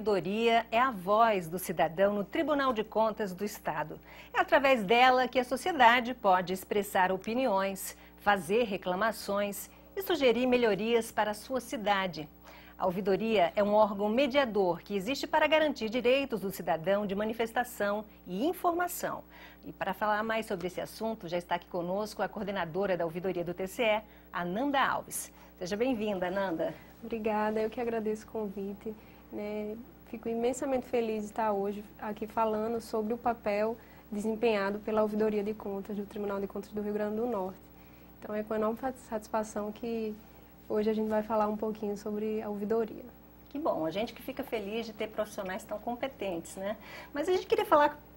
ouvidoria é a voz do cidadão no Tribunal de Contas do Estado. É através dela que a sociedade pode expressar opiniões, fazer reclamações e sugerir melhorias para a sua cidade. A ouvidoria é um órgão mediador que existe para garantir direitos do cidadão de manifestação e informação. E para falar mais sobre esse assunto, já está aqui conosco a coordenadora da ouvidoria do TCE, Ananda Alves. Seja bem-vinda, Ananda. Obrigada, eu que agradeço o convite. Fico imensamente feliz de estar hoje aqui falando sobre o papel desempenhado pela Ouvidoria de Contas do Tribunal de Contas do Rio Grande do Norte. Então é com enorme satisfação que hoje a gente vai falar um pouquinho sobre a ouvidoria. Que bom, a gente que fica feliz de ter profissionais tão competentes, né? Mas a gente queria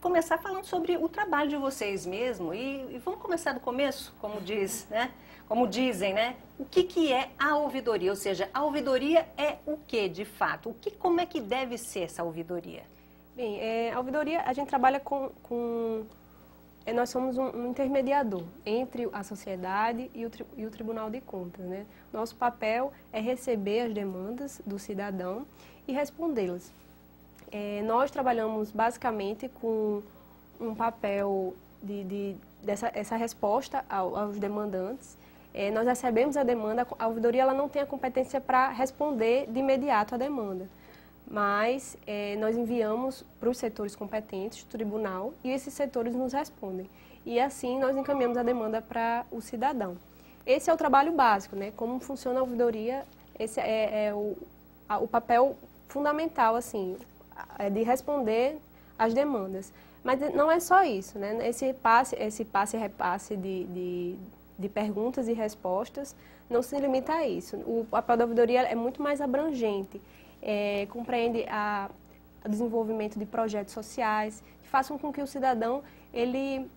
começar falando sobre o trabalho de vocês mesmo e vamos começar do começo, como diz, né? Como dizem, né? O que é a ouvidoria? Ou seja, a ouvidoria é o que, de fato? Como é que deve ser essa ouvidoria? Bem, a ouvidoria, a gente trabalha nós somos um intermediador entre a sociedade e o Tribunal de Contas, né? Nosso papel é receber as demandas do cidadão e respondê-las. Nós trabalhamos basicamente com um papel dessa resposta aos demandantes. Nós recebemos a demanda, a ouvidoria ela não tem a competência para responder de imediato a demanda, mas nós enviamos para os setores competentes do tribunal e esses setores nos respondem. E assim nós encaminhamos a demanda para o cidadão. Esse é o trabalho básico, né? Como funciona a ouvidoria, esse é o papel fundamental, assim, de responder às demandas. Mas não é só isso, né? Esse passe e repasse de perguntas e respostas não se limita a isso. O papel da ouvidoria é muito mais abrangente. Compreende o desenvolvimento de projetos sociais que façam com que o cidadão ele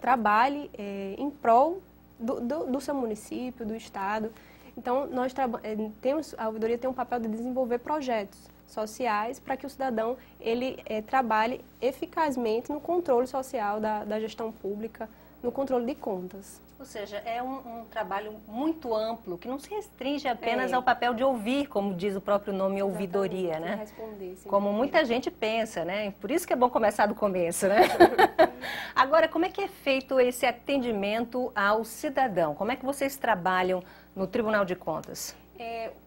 trabalhe em prol do seu município, do estado. Então, a ouvidoria tem um papel de desenvolver projetos sociais para que o cidadão ele trabalhe eficazmente no controle social da gestão pública, no controle de contas. Ou seja, é um trabalho muito amplo, que não se restringe apenas ao papel de ouvir, como diz o próprio nome, ouvidoria, né? Responder, como muita gente pensa, né? Por isso que é bom começar do começo, né? Agora, como é que é feito esse atendimento ao cidadão? Como é que vocês trabalham no Tribunal de Contas?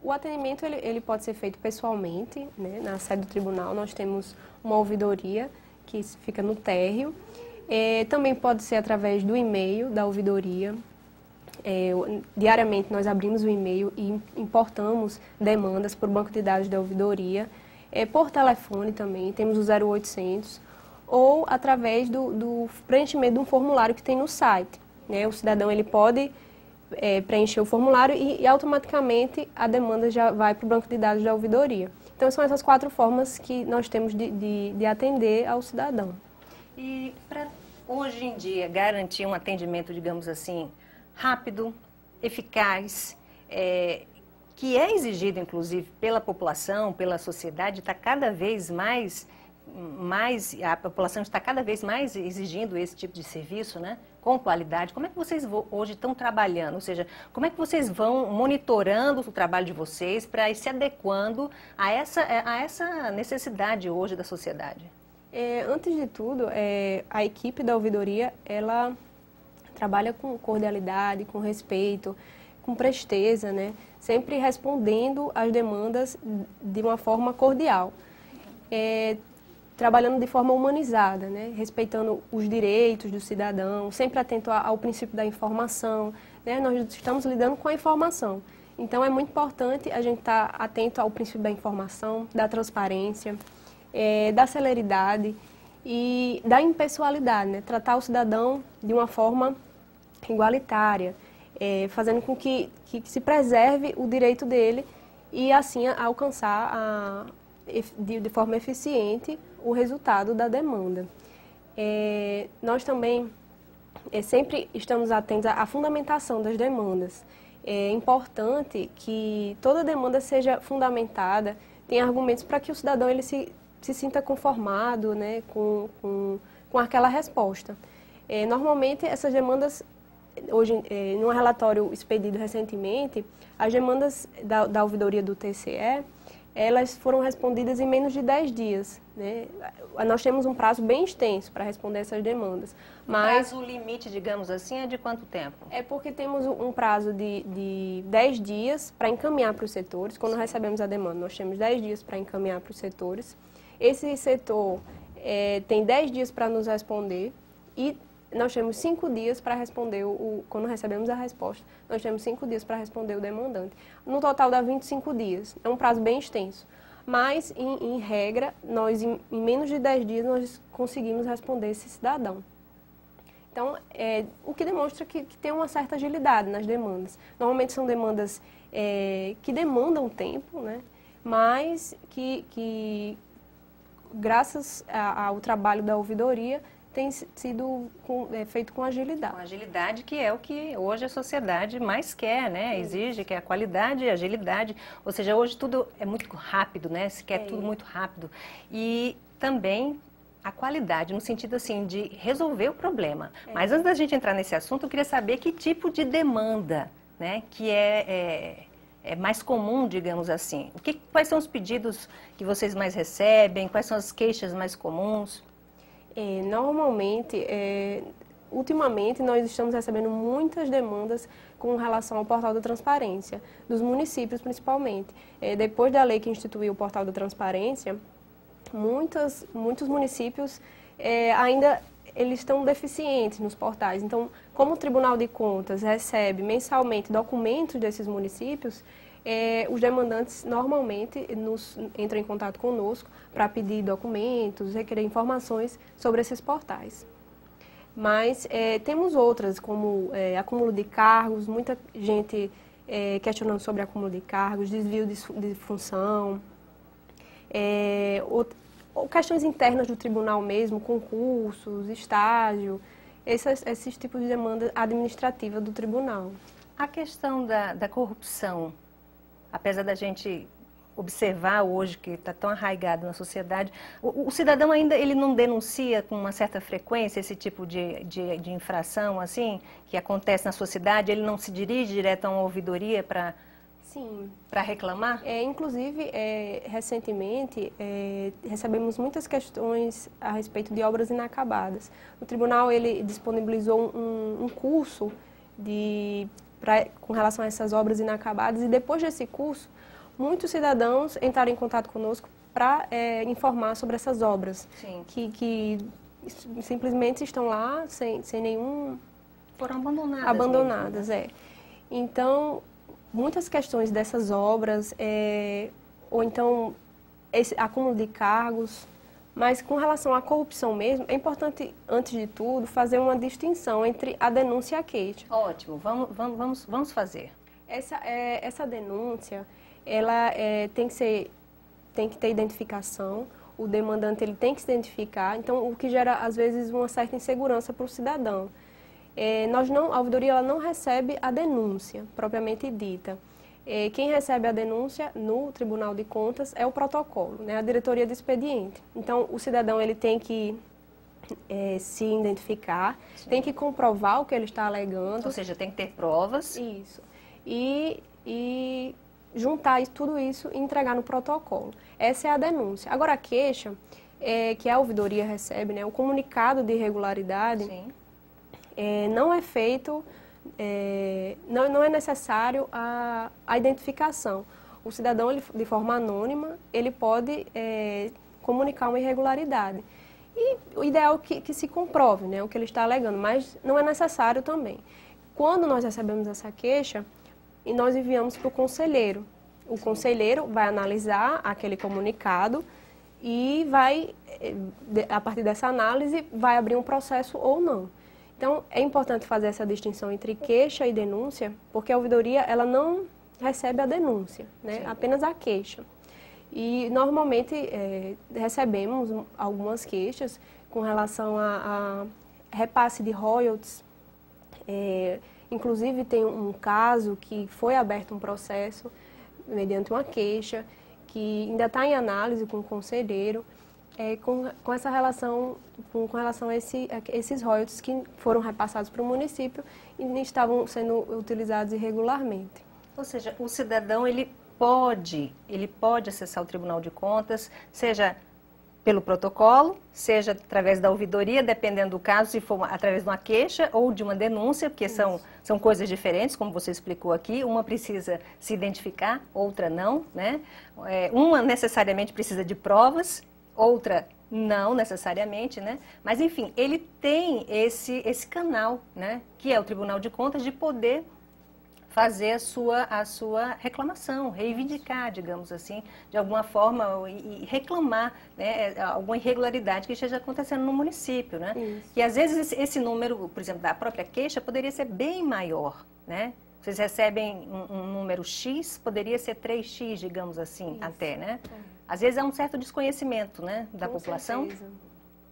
O atendimento ele pode ser feito pessoalmente, né? Na sede do tribunal nós temos uma ouvidoria que fica no térreo. Também pode ser através do e-mail da ouvidoria. Diariamente nós abrimos o e-mail e importamos demandas por banco de dados da ouvidoria. Por telefone também, temos o 0800, ou através do preenchimento de um formulário que tem no site, né? O cidadão ele pode preencher o formulário e automaticamente a demanda já vai para o banco de dados da ouvidoria. Então são essas 4 formas que nós temos de atender ao cidadão. E para hoje em dia garantir um atendimento, digamos assim, rápido, eficaz, que é exigido inclusive pela população, pela sociedade, está cada vez mais, a população está cada vez mais exigindo esse tipo de serviço, né? Com qualidade. Como é que vocês hoje estão trabalhando? Ou seja, como é que vocês vão monitorando o trabalho de vocês para ir se adequando a essa necessidade hoje da sociedade? Antes de tudo, a equipe da ouvidoria, ela trabalha com cordialidade, com respeito, com presteza, né? Sempre respondendo às demandas de uma forma cordial. Trabalhando de forma humanizada, né? Respeitando os direitos do cidadão, sempre atento ao princípio da informação, né? Nós estamos lidando com a informação. Então, é muito importante a gente estar atento ao princípio da informação, da transparência, da celeridade e da impessoalidade, né? Tratar o cidadão de uma forma igualitária, fazendo com que se preserve o direito dele e assim alcançar de forma eficiente o resultado da demanda. Nós também sempre estamos atentos à fundamentação das demandas. É importante que toda demanda seja fundamentada, tenha argumentos para que o cidadão ele se sinta conformado, né, com aquela resposta. Normalmente, essas demandas, hoje, em um relatório expedido recentemente, as demandas da ouvidoria do TCE, elas foram respondidas em menos de 10 dias. Né? Nós temos um prazo bem extenso para responder essas demandas. Mas o prazo limite, digamos assim, é de quanto tempo? É porque temos um prazo de 10 dias para encaminhar para os setores. Quando recebemos a demanda, nós temos 10 dias para encaminhar para os setores. Esse setor tem 10 dias para nos responder e nós temos 5 dias para responder, quando recebemos a resposta, nós temos 5 dias para responder o demandante. No total dá 25 dias, é um prazo bem extenso. Mas, em regra, nós em menos de 10 dias nós conseguimos responder esse cidadão. Então, o que demonstra que tem uma certa agilidade nas demandas. Normalmente são demandas que demandam tempo, né? Mas que graças ao trabalho da ouvidoria, tem sido feito com agilidade. Com agilidade, que é o que hoje a sociedade mais quer, né? Exige, que é a qualidade e a agilidade. Ou seja, hoje tudo é muito rápido, né? Se quer tudo muito rápido. E também a qualidade, no sentido assim, de resolver o problema. Mas antes da gente entrar nesse assunto, eu queria saber que tipo de demanda, né? Que é mais comum, digamos assim. Quais são os pedidos que vocês mais recebem? Quais são as queixas mais comuns? Normalmente, ultimamente, nós estamos recebendo muitas demandas com relação ao Portal da Transparência, dos municípios principalmente. Depois da lei que instituiu o Portal da Transparência, muitos municípios ainda eles estão deficientes nos portais. Então, como o Tribunal de Contas recebe mensalmente documentos desses municípios, os demandantes normalmente entram em contato conosco para pedir documentos, requerer informações sobre esses portais. Mas temos outras, como acúmulo de cargos, muita gente questionando sobre acúmulo de cargos, desvio de função, ou questões internas do tribunal mesmo, concursos, estágio, esses tipos de demanda administrativa do tribunal. A questão da corrupção, apesar da gente observar hoje que está tão arraigado na sociedade, o cidadão ainda ele não denuncia com uma certa frequência esse tipo de infração assim que acontece na sua cidade? Ele não se dirige direto a uma ouvidoria para reclamar? Inclusive, recentemente, recebemos muitas questões a respeito de obras inacabadas. O tribunal ele disponibilizou um curso com relação a essas obras inacabadas e depois desse curso, muitos cidadãos entraram em contato conosco para informar sobre essas obras, que simplesmente estão lá sem nenhum... Foram abandonadas. Abandonadas, mesmo, né? Então, muitas questões dessas obras, ou então esse acúmulo de cargos, mas com relação à corrupção mesmo, é importante, antes de tudo, fazer uma distinção entre a denúncia e a queixa. Ótimo, vamos fazer. Essa denúncia, ela tem que ter identificação, o demandante ele tem que se identificar, então o que gera, às vezes, uma certa insegurança para o cidadão. A ouvidoria ela não recebe a denúncia, propriamente dita. Quem recebe a denúncia no Tribunal de Contas é o protocolo, né, a diretoria do expediente. Então, o cidadão ele tem que se identificar, tem que comprovar o que ele está alegando. Ou seja, tem que ter provas. Isso. E juntar tudo isso e entregar no protocolo. Essa é a denúncia. Agora, a queixa, que a ouvidoria recebe, né, o comunicado de irregularidade, não é feito... não é necessário a identificação. O cidadão, de forma anônima, ele pode comunicar uma irregularidade. E o ideal é que se comprove, né, o que ele está alegando, mas não é necessário também. Quando nós recebemos essa queixa, nós enviamos para o conselheiro. O conselheiro vai analisar aquele comunicado e vai, a partir dessa análise, vai abrir um processo ou não. Então, é importante fazer essa distinção entre queixa e denúncia, porque a ouvidoria ela não recebe a denúncia, né? Apenas a queixa. E, normalmente, recebemos algumas queixas com relação a repasse de royalties. Inclusive, tem um caso que foi aberto um processo mediante uma queixa, que ainda está em análise com o conselheiro, com essa relação, com relação a esses royalties que foram repassados para o município e estavam sendo utilizados irregularmente. Ou seja, o cidadão ele ele pode acessar o Tribunal de Contas, seja pelo protocolo, seja através da ouvidoria, dependendo do caso, se for através de uma queixa ou de uma denúncia, porque são coisas diferentes, como você explicou aqui. Uma precisa se identificar, outra não, né? Uma necessariamente precisa de provas, outra não necessariamente, né? Mas, enfim, ele tem esse canal, né? Que é o Tribunal de Contas, de poder fazer a sua reclamação, reivindicar, digamos assim, de alguma forma, e reclamar, né, alguma irregularidade que esteja acontecendo no município, né? Isso. E às vezes esse número, por exemplo, da própria queixa poderia ser bem maior, né? Vocês recebem um número X, poderia ser 3X, digamos assim, Isso. até, né? Às vezes há um certo desconhecimento, né, da população. Certeza.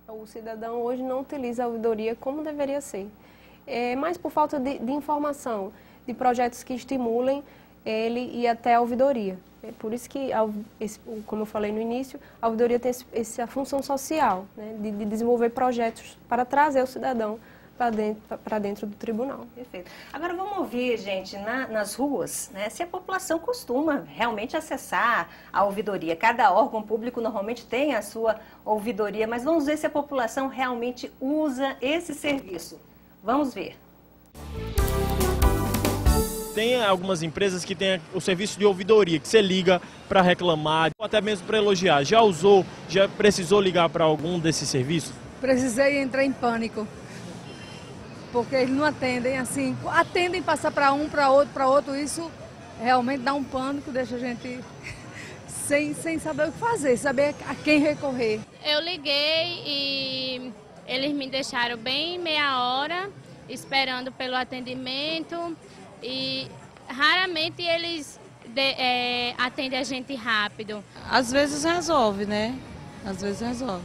O cidadão hoje não utiliza a ouvidoria como deveria ser, mas por falta de informação, de projetos que estimulem ele ir até a ouvidoria. É por isso que, como eu falei no início, a ouvidoria tem essa função social, né, de desenvolver projetos para trazer o cidadão para dentro do tribunal. Perfeito. Agora vamos ouvir, gente, nas ruas, né, se a população costuma realmente acessar a ouvidoria. Cada órgão público normalmente tem a sua ouvidoria, mas vamos ver se a população realmente usa esse serviço. Vamos ver. Tem algumas empresas que têm o serviço de ouvidoria, que você liga para reclamar, ou até mesmo para elogiar. Já usou, já precisou ligar para algum desses serviços? Precisei entrar em pânico, porque eles não atendem, assim, atendem passar para um, para outro, isso realmente dá um pânico, deixa a gente sem saber o que fazer, saber a quem recorrer. Eu liguei e eles me deixaram bem meia hora esperando pelo atendimento e raramente eles atendem a gente rápido. Às vezes resolve, né? Às vezes resolve.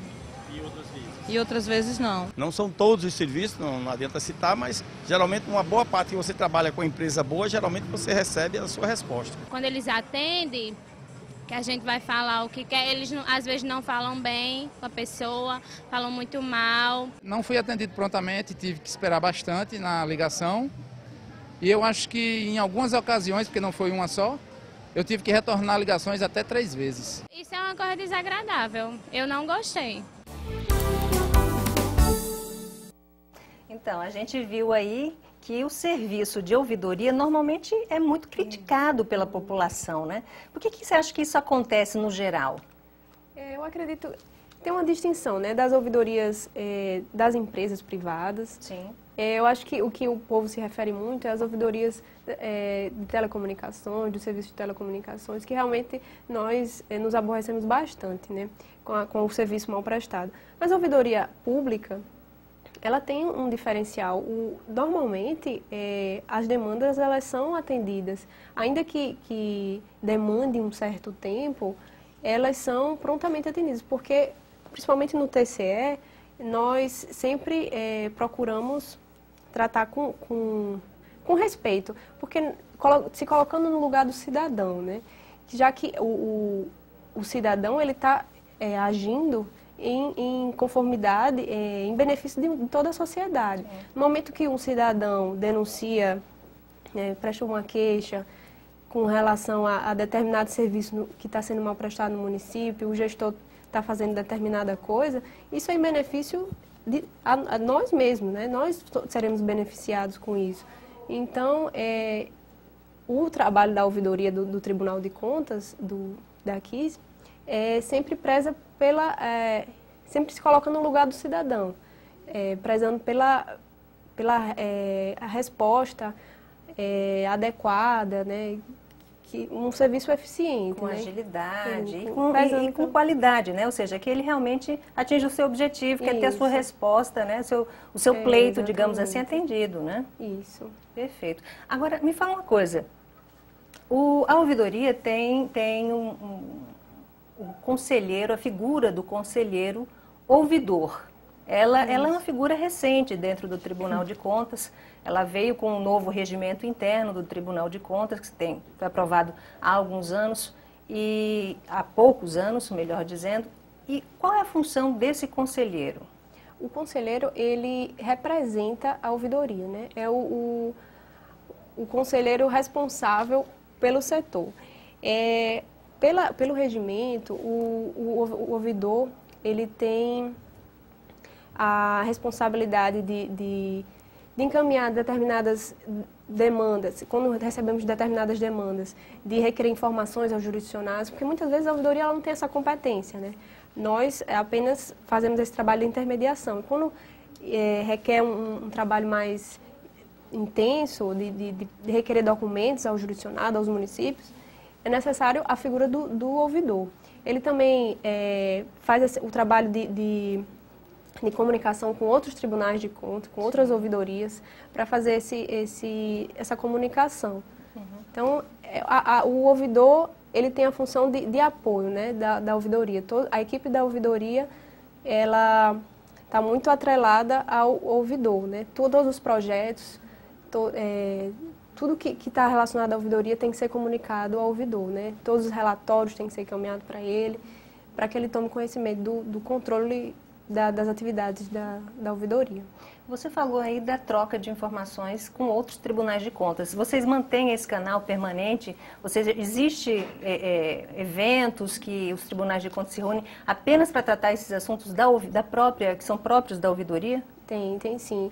E outras vezes? E outras vezes não. Não são todos os serviços, não adianta citar, mas geralmente uma boa parte que você trabalha com empresa boa, geralmente você recebe a sua resposta. Quando eles atendem, que a gente vai falar o que quer, eles às vezes não falam bem com a pessoa, falam muito mal. Não fui atendido prontamente, tive que esperar bastante na ligação. E eu acho que em algumas ocasiões, porque não foi uma só, eu tive que retornar ligações até 3 vezes. Isso é uma coisa desagradável, eu não gostei. Então, a gente viu aí que o serviço de ouvidoria normalmente é muito criticado pela população, né? Por que você acha que isso acontece no geral? Eu acredito que tem uma distinção, né, das ouvidorias das empresas privadas. Sim. Eu acho que o que o povo se refere muito é as ouvidorias de telecomunicações, do serviço de telecomunicações, que realmente nós nos aborrecemos bastante, né, com o serviço mal prestado. Mas a ouvidoria pública, ela tem um diferencial. Normalmente, as demandas elas são atendidas. Ainda que demande um certo tempo, elas são prontamente atendidas, porque, principalmente no TCE, nós sempre procuramos tratar com respeito, porque se colocando no lugar do cidadão, né? Já que o cidadão ele está agindo em conformidade, em benefício de toda a sociedade. No momento que um cidadão denuncia, presta uma queixa com relação a determinado serviço que está sendo mal prestado no município, o gestor está fazendo determinada coisa, isso é em benefício a nós mesmos, né? Nós seremos beneficiados com isso. Então, o trabalho da ouvidoria do Tribunal de Contas, daqui, sempre preza sempre se coloca no lugar do cidadão, prezando pela a resposta adequada, né? Um serviço eficiente. Com né? agilidade e com qualidade, né? Ou seja, que ele realmente atinja o seu objetivo, que é ter a sua resposta, né? O seu pleito, digamos assim, atendido, né? Isso. Perfeito. Agora, me fala uma coisa. A ouvidoria tem um conselheiro, a figura do conselheiro ouvidor. Ela é uma figura recente dentro do Tribunal de Contas. Ela veio com um novo regimento interno do Tribunal de Contas, que foi aprovado há alguns anos, há poucos anos, melhor dizendo. E qual é a função desse conselheiro? O conselheiro, ele representa a ouvidoria, né? É o conselheiro responsável pelo setor. Pelo regimento, o ouvidor ele tem a responsabilidade de encaminhar determinadas demandas, quando recebemos determinadas demandas, de requerer informações aos jurisdicionados, porque muitas vezes a ouvidoria ela não tem essa competência, né? Nós apenas fazemos esse trabalho de intermediação. Quando requer um trabalho mais intenso, de requerer documentos ao jurisdicionado, aos municípios, é necessário a figura do ouvidor. Ele também faz o trabalho de comunicação com outros tribunais de contas, com outras ouvidorias, para fazer essa comunicação. Uhum. Então, o ouvidor ele tem a função de apoio, né, da ouvidoria. A equipe da ouvidoria ela está muito atrelada ao ouvidor, né? Todos os projetos, tudo que está relacionado à ouvidoria tem que ser comunicado ao ouvidor, né? Todos os relatórios têm que ser encaminhados para ele, para que ele tome conhecimento do controle das atividades da ouvidoria. Você falou aí da troca de informações com outros tribunais de contas. Vocês mantêm esse canal permanente? Existe eventos que os tribunais de contas se reúnem apenas para tratar esses assuntos que são próprios da ouvidoria? Tem sim.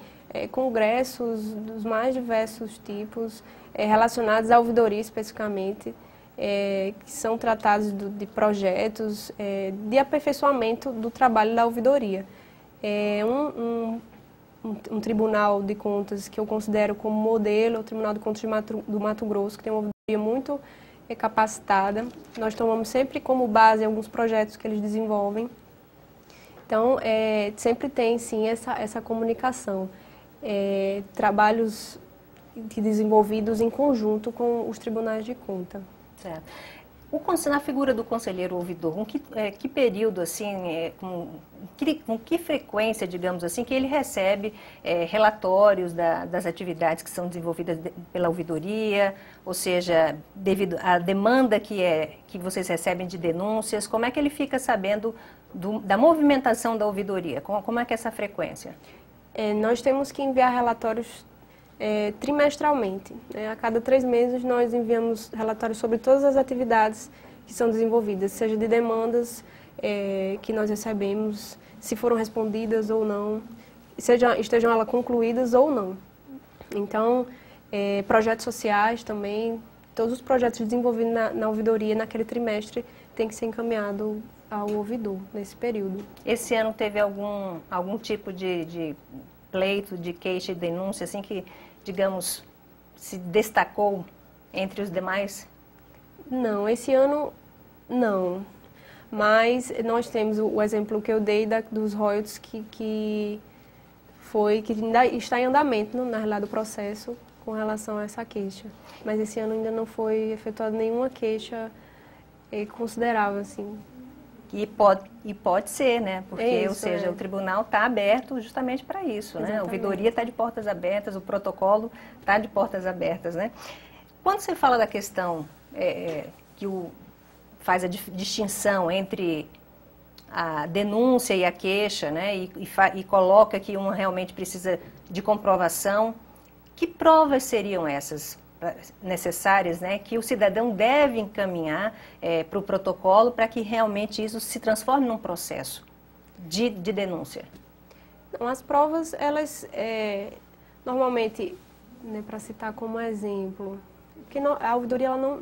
Congressos dos mais diversos tipos, relacionados à ouvidoria especificamente, que são tratados de projetos de aperfeiçoamento do trabalho da ouvidoria. Um tribunal de contas que eu considero como modelo, o Tribunal de Contas do Mato Grosso, que tem uma ouvidoria muito capacitada. Nós tomamos sempre como base alguns projetos que eles desenvolvem. Então, sempre tem, sim, essa comunicação. Trabalhos desenvolvidos em conjunto com os tribunais de conta. Certo. Na figura do conselheiro ouvidor, que período, assim, com que frequência, digamos assim, que ele recebe relatórios das atividades que são desenvolvidas pela ouvidoria, ou seja, devido à demanda que vocês recebem de denúncias, como é que ele fica sabendo da movimentação da ouvidoria? Como é que é essa frequência? Nós temos que enviar relatórios trimestralmente. A cada 3 meses nós enviamos relatórios sobre todas as atividades que são desenvolvidas, seja de demandas que nós recebemos, se foram respondidas ou não, estejam elas concluídas ou não. Então, projetos sociais também, todos os projetos desenvolvidos na ouvidoria naquele trimestre têm que ser encaminhados ao ouvidor nesse período. Esse ano teve algum tipo de pleito, de queixa e denúncia, assim, que, digamos, se destacou entre os demais? Não, esse ano não. Mas nós temos o exemplo que eu dei dos royalties que ainda está em andamento, na realidade, do processo com relação a essa queixa. Mas esse ano ainda não foi efetuada nenhuma queixa considerável, assim. E pode ser, né? Porque, ou seja, o tribunal está aberto justamente para isso, né? A ouvidoria está de portas abertas, o protocolo está de portas abertas, né? Quando você fala da questão que faz a distinção entre a denúncia e a queixa, né? E coloca que uma realmente precisa de comprovação, que provas seriam essas necessárias, né, que o cidadão deve encaminhar para o protocolo para que realmente isso se transforme num processo de denúncia? Então, as provas, elas, normalmente, né, para citar como exemplo, porque a ouvidoria ela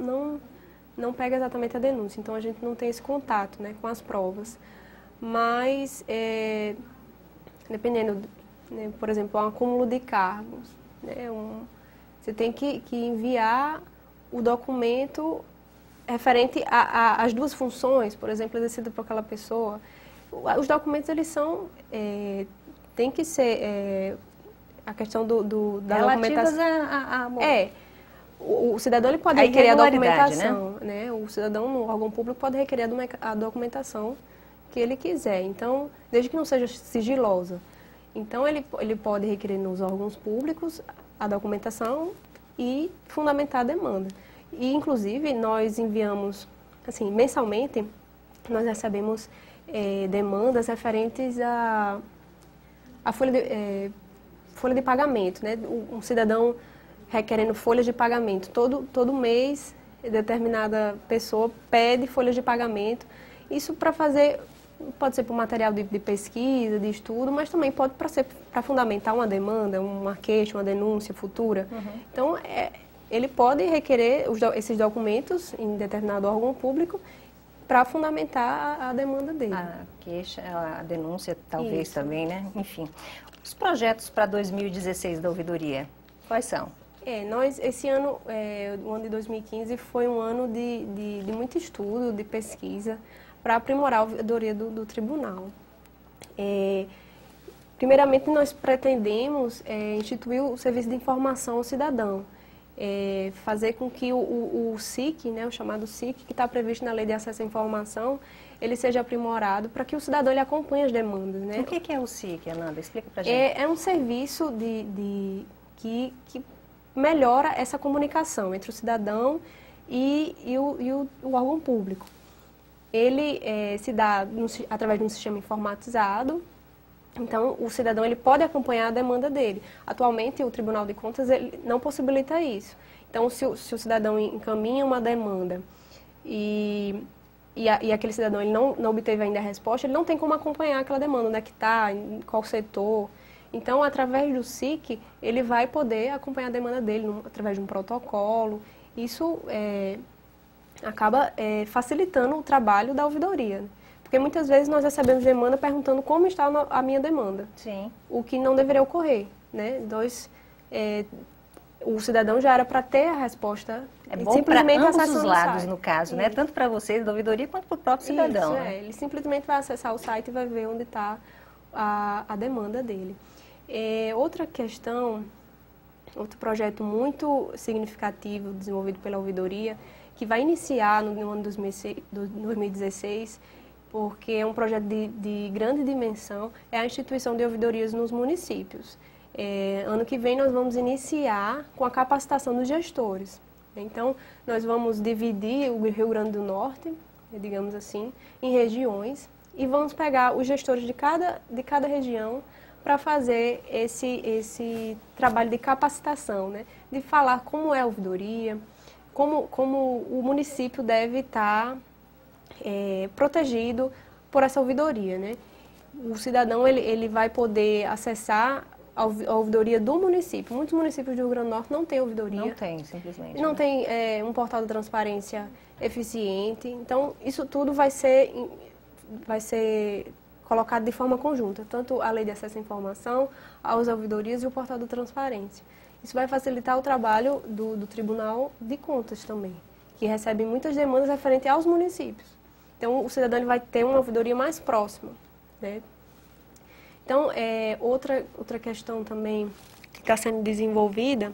não pega exatamente a denúncia, então a gente não tem esse contato, né, com as provas. Mas, dependendo, né, por exemplo, um acúmulo de cargos, né, você tem que enviar o documento referente às duas funções, por exemplo, exercida por aquela pessoa. Os documentos, eles são, tem que ser a questão da documentação. O cidadão ele pode requerer a documentação, né? O cidadão no órgão público pode requerer a documentação que ele quiser, então, desde que não seja sigilosa. Então, ele pode requerer nos órgãos públicos a documentação e fundamentar a demanda. E, inclusive, nós enviamos, assim, mensalmente, nós recebemos demandas referentes à folha de pagamento, né? Um cidadão requerendo folhas de pagamento. Todo mês determinada pessoa pede folhas de pagamento. Isso para fazer, pode ser para material de pesquisa, de estudo, mas também pode ser para fundamentar uma demanda, uma queixa, uma denúncia futura. Então, ele pode requerer esses documentos em determinado órgão público para fundamentar a demanda dele. A queixa, a denúncia talvez também, né? Enfim. Os projetos para 2016 da ouvidoria, quais são? Esse ano, o ano de 2015, foi um ano de muito estudo, de pesquisa, para aprimorar a ouvidoria do tribunal. Primeiramente, nós pretendemos instituir o serviço de informação ao cidadão, fazer com que o SIC, né, o chamado SIC, que está previsto na Lei de Acesso à Informação, ele seja aprimorado para que o cidadão ele acompanhe as demandas. Né? O que é o SIC, Ananda? Explica para a gente. É um serviço que melhora essa comunicação entre o cidadão e o órgão público. Ele se dá através de um sistema informatizado. Então, o cidadão ele pode acompanhar a demanda dele. Atualmente, o Tribunal de Contas ele não possibilita isso. Então, se o cidadão encaminha uma demanda e aquele cidadão ele não obteve ainda a resposta, ele não tem como acompanhar aquela demanda, onde é que está, em qual setor. Então, através do SIC, ele vai poder acompanhar a demanda dele através de um protocolo. Isso acaba facilitando o trabalho da ouvidoria, né? Porque muitas vezes nós recebemos demanda perguntando como está a minha demanda. Sim. O que não deveria ocorrer, né? O cidadão já era para ter a resposta. É bom para ambos os lados, no caso, né? Tanto para vocês da ouvidoria quanto para o próprio cidadão. Isso, né? Ele simplesmente vai acessar o site e vai ver onde está a demanda dele. Outra questão, outro projeto muito significativo desenvolvido pela ouvidoria, que vai iniciar no ano de 2016, porque é um projeto de grande dimensão, é a instituição de ouvidorias nos municípios. Ano que vem nós vamos iniciar com a capacitação dos gestores. Então, nós vamos dividir o Rio Grande do Norte, digamos assim, em regiões e vamos pegar os gestores de cada região para fazer esse trabalho de capacitação, né? De falar como é a ouvidoria, como o município deve estar protegido por essa ouvidoria, né? O cidadão ele vai poder acessar a ouvidoria do município. Muitos municípios do Rio Grande do Norte não têm ouvidoria. Não tem, simplesmente. Não tem um portal de transparência eficiente. Então, isso tudo vai ser colocado de forma conjunta, tanto a Lei de Acesso à Informação, as ouvidorias e o portal de transparência. Isso vai facilitar o trabalho do Tribunal de Contas também, que recebe muitas demandas referentes aos municípios. Então, o cidadão ele vai ter uma ouvidoria mais próxima, né? Então, outra questão também que está sendo desenvolvida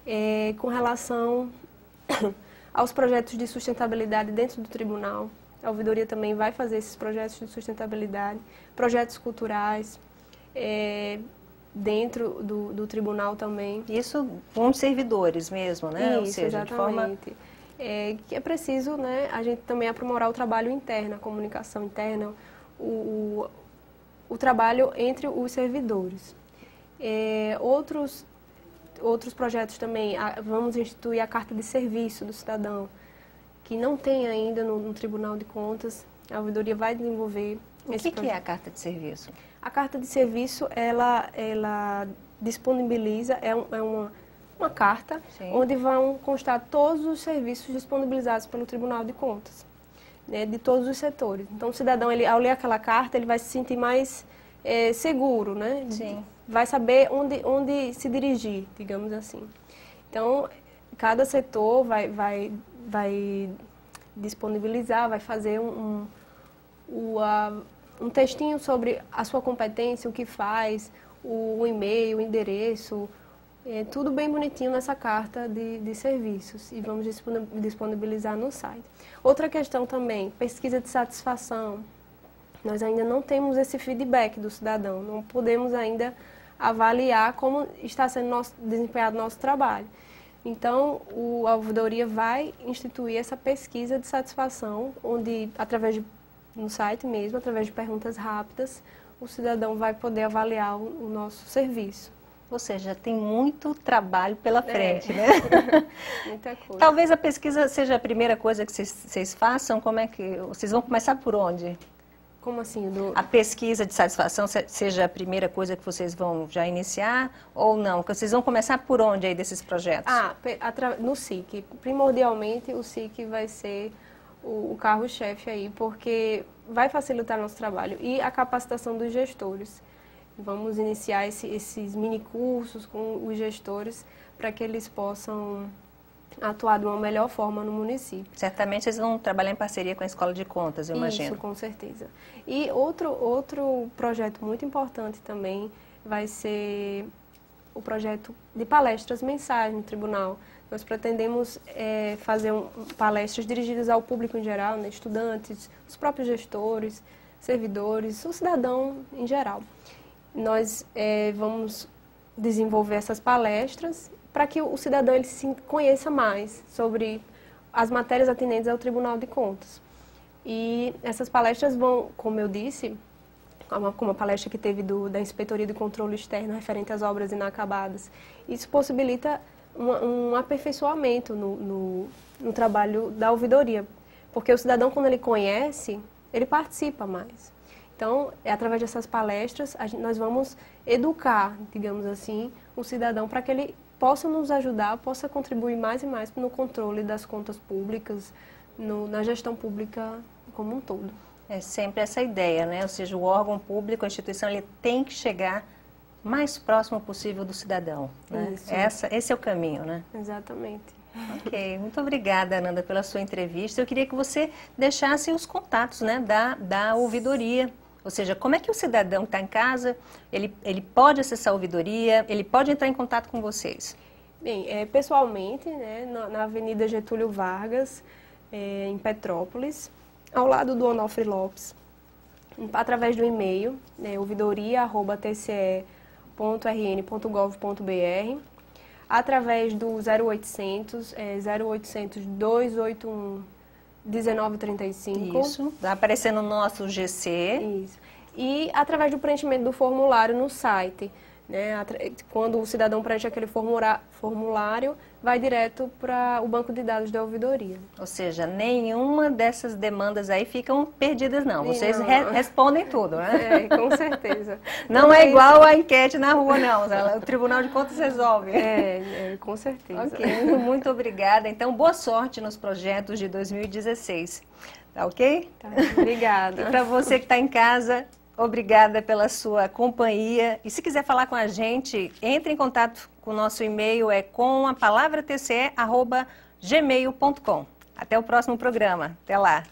é com relação aos projetos de sustentabilidade dentro do tribunal. A ouvidoria também vai fazer esses projetos de sustentabilidade, projetos culturais dentro do tribunal também. Isso com os servidores mesmo, né? Isso, ou seja, exatamente. Que é preciso, né, a gente também aprimorar o trabalho interno, a comunicação interna, o trabalho entre os servidores. Outros projetos também, vamos instituir a Carta de Serviço do Cidadão, que não tem ainda no Tribunal de Contas. A ouvidoria vai desenvolver esse projeto. O que é a Carta de Serviço? A Carta de Serviço, ela disponibiliza, uma carta, sim, onde vão constar todos os serviços disponibilizados pelo Tribunal de Contas, né, de todos os setores. Então, o cidadão, ao ler aquela carta, ele vai se sentir mais seguro, né? Sim. Vai saber onde se dirigir, digamos assim. Então, cada setor vai disponibilizar, vai fazer um textinho sobre a sua competência, o que faz, o e-mail, o endereço, tudo bem bonitinho nessa carta de serviços e vamos disponibilizar no site. Outra questão também, pesquisa de satisfação. Nós ainda não temos esse feedback do cidadão, não podemos ainda avaliar como está sendo desempenhado nosso trabalho. Então, a ouvidoria vai instituir essa pesquisa de satisfação, onde, no site mesmo, através de perguntas rápidas, o cidadão vai poder avaliar o nosso serviço. Ou seja, tem muito trabalho pela frente, né? Muita coisa. Talvez a pesquisa seja a primeira coisa que vocês façam. Como é que vocês vão começar por onde? Como assim? A pesquisa de satisfação seja a primeira coisa que vocês vão já iniciar ou não? Vocês vão começar por onde aí desses projetos? No SIC. Primordialmente, o SIC vai ser o carro-chefe aí, porque vai facilitar nosso trabalho. E a capacitação dos gestores. Vamos iniciar esses mini cursos com os gestores para que eles possam atuar de uma melhor forma no município. Certamente vocês vão trabalhar em parceria com a Escola de Contas, eu imagino. Isso, com certeza. E outro projeto muito importante também vai ser o projeto de palestras mensais no tribunal. Nós pretendemos fazer palestras dirigidas ao público em geral, né, estudantes, os próprios gestores, servidores, o cidadão em geral. Nós vamos desenvolver essas palestras para que o cidadão ele se conheça mais sobre as matérias atendentes ao Tribunal de Contas. E essas palestras vão, como eu disse, como a palestra que teve da Inspetoria de Controle Externo referente às obras inacabadas, isso possibilita um aperfeiçoamento no trabalho da ouvidoria, porque o cidadão, quando ele conhece, ele participa mais. Então, através dessas palestras, nós vamos educar, digamos assim, o cidadão para que ele possa nos ajudar, possa contribuir mais e mais no controle das contas públicas, na gestão pública como um todo. É sempre essa ideia, né? Ou seja, o órgão público, a instituição, ele tem que chegar mais próximo possível do cidadão, né? Esse é o caminho, né? Exatamente. Ok, muito obrigada, Ananda, pela sua entrevista. Eu queria que você deixasse os contatos, né, da ouvidoria. Ou seja, como é que o cidadão que está em casa, ele pode acessar a ouvidoria, ele pode entrar em contato com vocês? Bem, pessoalmente, né, na Avenida Getúlio Vargas, em Petrópolis, ao lado do Onofre Lopes, através do e-mail, ouvidoria@tce.rn.gov.br, através do 0800 281 1935. Isso, está aparecendo no nosso GC. Isso. E através do preenchimento do formulário no site. Né? Quando o cidadão preenche aquele formulário, vai direto para o banco de dados da ouvidoria. Ou seja, nenhuma dessas demandas aí ficam perdidas, não. Vocês respondem tudo, né? Com certeza. Não é igual a enquete na rua, não. O Tribunal de Contas resolve. Com certeza. Ok, muito obrigada. Então, boa sorte nos projetos de 2016. Tá ok? Tá, obrigada. E para você que está em casa, obrigada pela sua companhia. E se quiser falar com a gente, entre em contato com o nosso e-mail, com@palavratce@gmail.com. Até o próximo programa. Até lá.